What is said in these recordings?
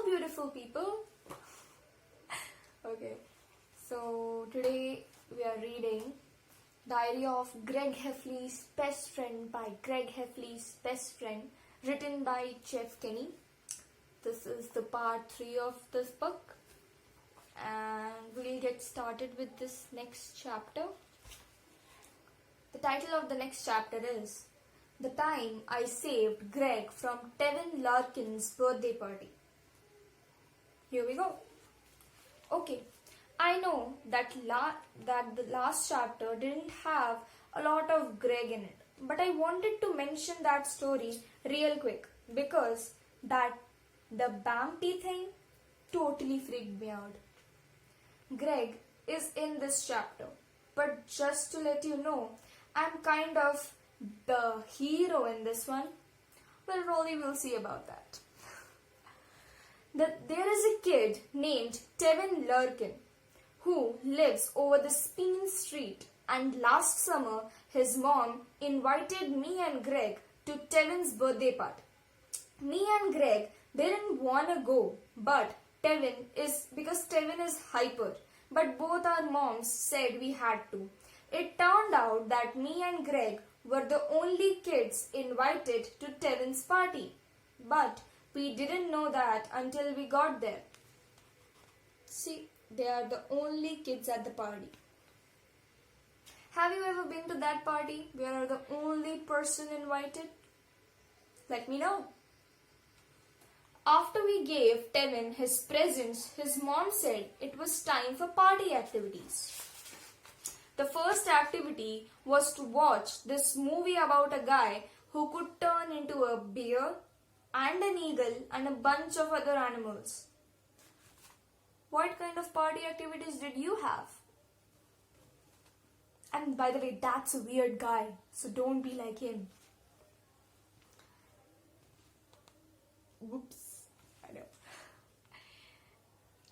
beautiful people. Okay, so today we are reading Diary of Greg Heffley's Best Friend by Greg Heffley's Best Friend, written by Jeff Kinney. This is the part 3 of this book, and we'll get started with this next chapter. The title of the next chapter is The Time I Saved Greg from Tevin Larkin's Birthday Party. Here we go. Okay, I know that the last chapter didn't have a lot of Greg in it, but I wanted to mention that story real quick because the Bampty thing totally freaked me out. Greg is in this chapter, but just to let you know, I'm kind of the hero in this one. Well, probably we'll see about that. There is a kid named Tevin Larkin who lives over the Speen Street, and last summer his mom invited me and Greg to Tevin's birthday party. Me and Greg didn't want to go, but Tevin is hyper, but both our moms said we had to. It turned out that me and Greg were the only kids invited to Tevin's party, but we didn't know that until we got there. See, they are the only kids at the party. Have you ever been to that party where you're the only person invited? Let me know. After we gave Tevin his presents, his mom said it was time for party activities. The first activity was to watch this movie about a guy who could turn into a bear and an eagle and a bunch of other animals. What kind of party activities did you have? And by the way, that's a weird guy, so don't be like him. Whoops, I know.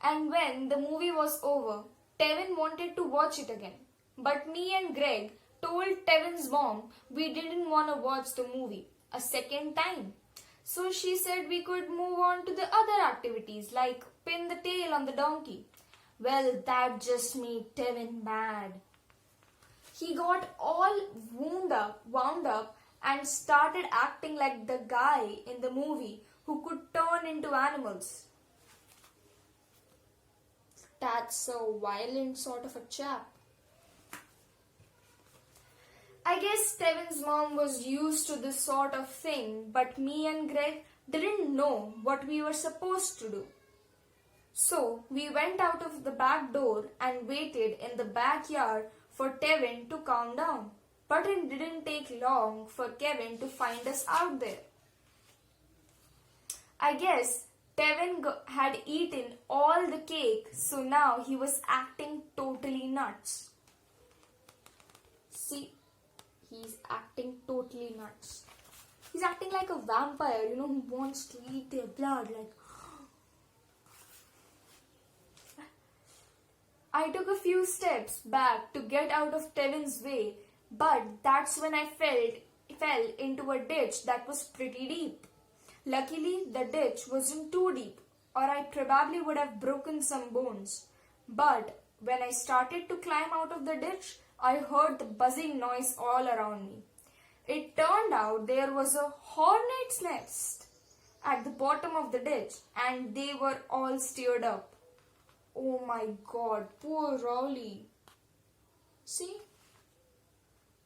And when the movie was over, Tevin wanted to watch it again. But me and Greg told Tevin's mom we didn't want to watch the movie a second time. So she said we could move on to the other activities like pin the tail on the donkey. Well, that just made Tevin mad. He got all wound up and started acting like the guy in the movie who could turn into animals. That's a violent sort of a chap. I guess Tevin's mom was used to this sort of thing, but me and Greg didn't know what we were supposed to do. So we went out of the back door and waited in the backyard for Tevin to calm down. But it didn't take long for Kevin to find us out there. I guess Tevin had eaten all the cake, so now he was acting totally nuts. See? He's acting totally nuts. He's acting like a vampire, who wants to eat their blood. I took a few steps back to get out of Tevin's way, but that's when I fell into a ditch that was pretty deep. Luckily, the ditch wasn't too deep, or I probably would have broken some bones. But when I started to climb out of the ditch, I heard the buzzing noise all around me. It turned out there was a hornet's nest at the bottom of the ditch, and they were all stirred up. Oh my God, poor Rowley. See?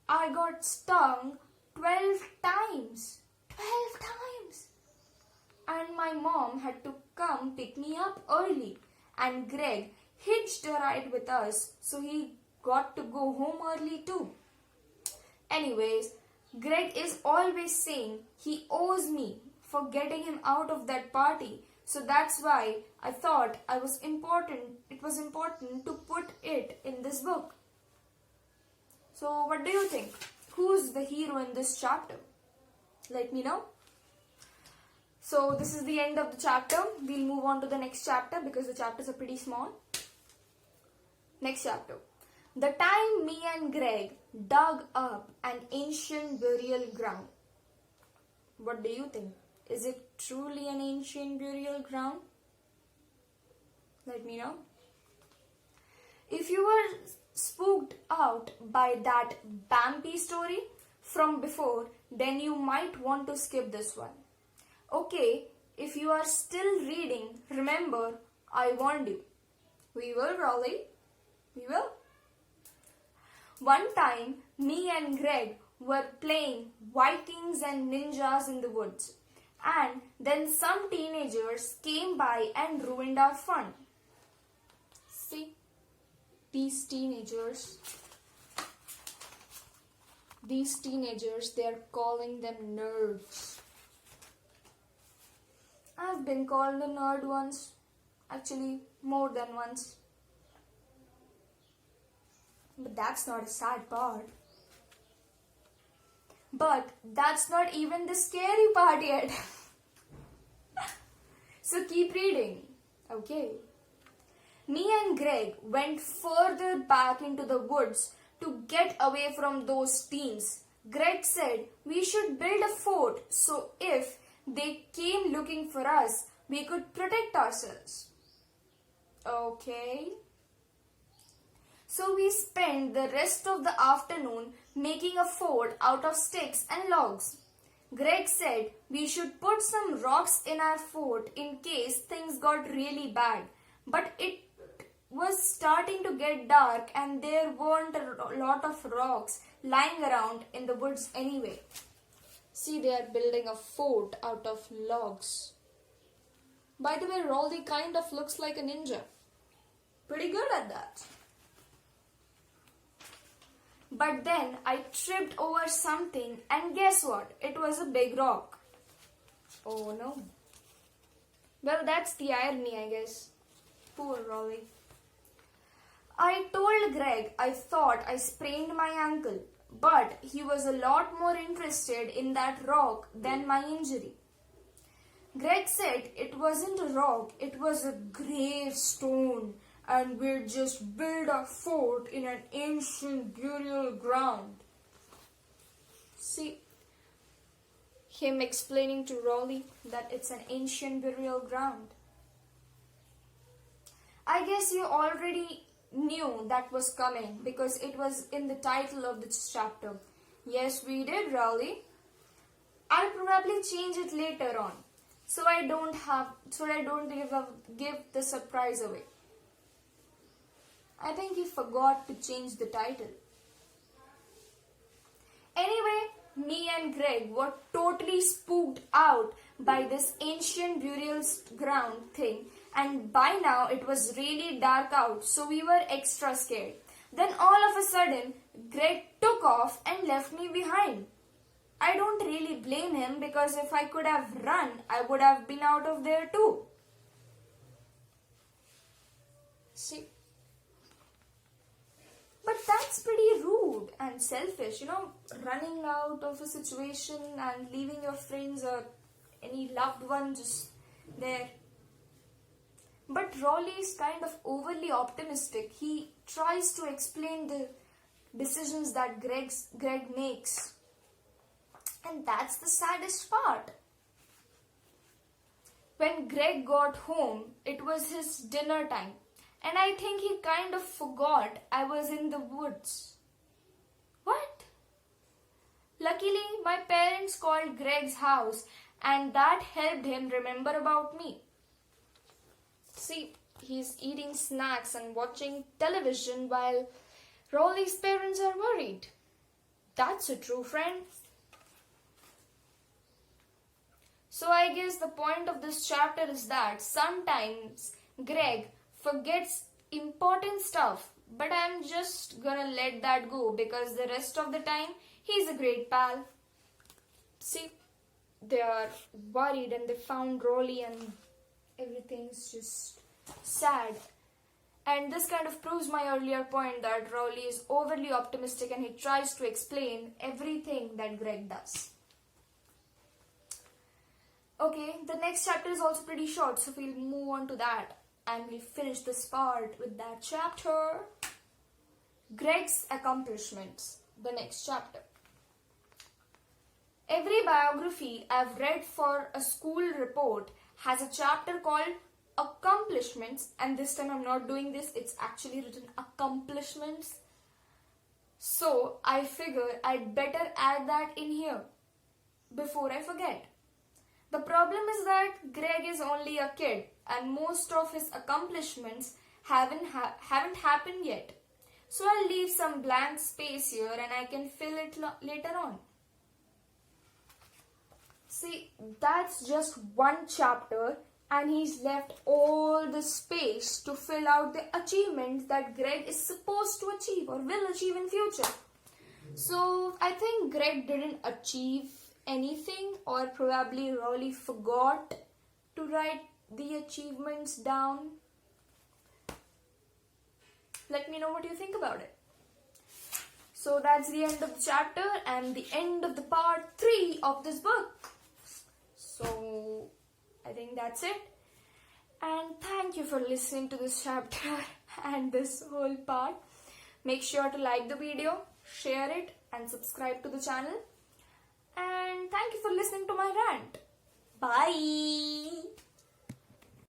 I got stung 12 times. 12 times! And my mom had to come pick me up early, and Greg hitched a ride with us, so he got to go home early too. Anyways, Greg is always saying he owes me for getting him out of that party, so that's why I thought it was important to put it in this book. So what do you think? Who's the hero in this chapter? Let me know. So this is the end of the chapter. We'll move on to the next chapter because the chapters are pretty small. Next chapter. The time me and Greg dug up an ancient burial ground. What do you think? Is it truly an ancient burial ground? Let me know. If you were spooked out by that Bambi story from before, then you might want to skip this one. Okay, if you are still reading, remember, I warned you. We will, Raleigh. We will. One time, me and Greg were playing Vikings and ninjas in the woods. And then some teenagers came by and ruined our fun. See, these teenagers, they're calling them nerds. I've been called a nerd once. Actually, more than once. But that's not a sad part. But that's not even the scary part yet. So keep reading. Okay. Me and Greg went further back into the woods to get away from those teens. Greg said we should build a fort so if they came looking for us, we could protect ourselves. Okay. So we spent the rest of the afternoon making a fort out of sticks and logs. Greg said we should put some rocks in our fort in case things got really bad. But it was starting to get dark and there weren't a lot of rocks lying around in the woods anyway. See, they are building a fort out of logs. By the way, Raleigh kind of looks like a ninja. Pretty good at that. But then I tripped over something and guess what? It was a big rock. Oh no. Well, that's the irony, I guess. Poor Raleigh. I told Greg I thought I sprained my ankle, but he was a lot more interested in that rock than my injury. Greg said it wasn't a rock, it was a gravestone, and we'd just build a fort in an ancient burial ground. See, him explaining to Raleigh that it's an ancient burial ground. I guess you already knew that was coming because it was in the title of this chapter. Yes, we did, Raleigh. I'll probably change it later on, so I don't give the surprise away. I think he forgot to change the title. Anyway, me and Greg were totally spooked out by this ancient burial ground thing, and by now it was really dark out, so we were extra scared. Then all of a sudden, Greg took off and left me behind. I don't really blame him because if I could have run, I would have been out of there too. See? But that's pretty rude and selfish, running out of a situation and leaving your friends or any loved one just there. But Raleigh is kind of overly optimistic. He tries to explain the decisions that Greg makes. And that's the saddest part. When Greg got home, it was his dinner time. And I think he kind of forgot I was in the woods. What? Luckily, my parents called Greg's house and that helped him remember about me. See, he's eating snacks and watching television while Raleigh's parents are worried. That's a true friend. So I guess the point of this chapter is that sometimes Greg forgets important stuff, but I'm just gonna let that go because the rest of the time he's a great pal. See, they are worried and they found Raleigh and everything's just sad. And this kind of proves my earlier point that Raleigh is overly optimistic and he tries to explain everything that Greg does. Okay, the next chapter is also pretty short, so we'll move on to that. And we'll finish this part with that chapter. Greg's accomplishments. The next chapter. Every biography I've read for a school report has a chapter called accomplishments, and this time I'm not doing this, it's actually written accomplishments. So I figure I'd better add that in here before I forget. The problem is that Greg is only a kid and most of his accomplishments haven't happened yet. So I'll leave some blank space here and I can fill it later on. See, that's just one chapter and he's left all the space to fill out the achievements that Greg is supposed to achieve or will achieve in future. So I think Greg didn't achieve anything or probably really forgot to write the achievements down. Let me know what you think about it. So that's the end of the chapter and the end of the part 3 of this book. So I think that's it. And thank you for listening to this chapter and this whole part. Make sure to like the video, share it and subscribe to the channel. And thank you for listening to my rant. Bye.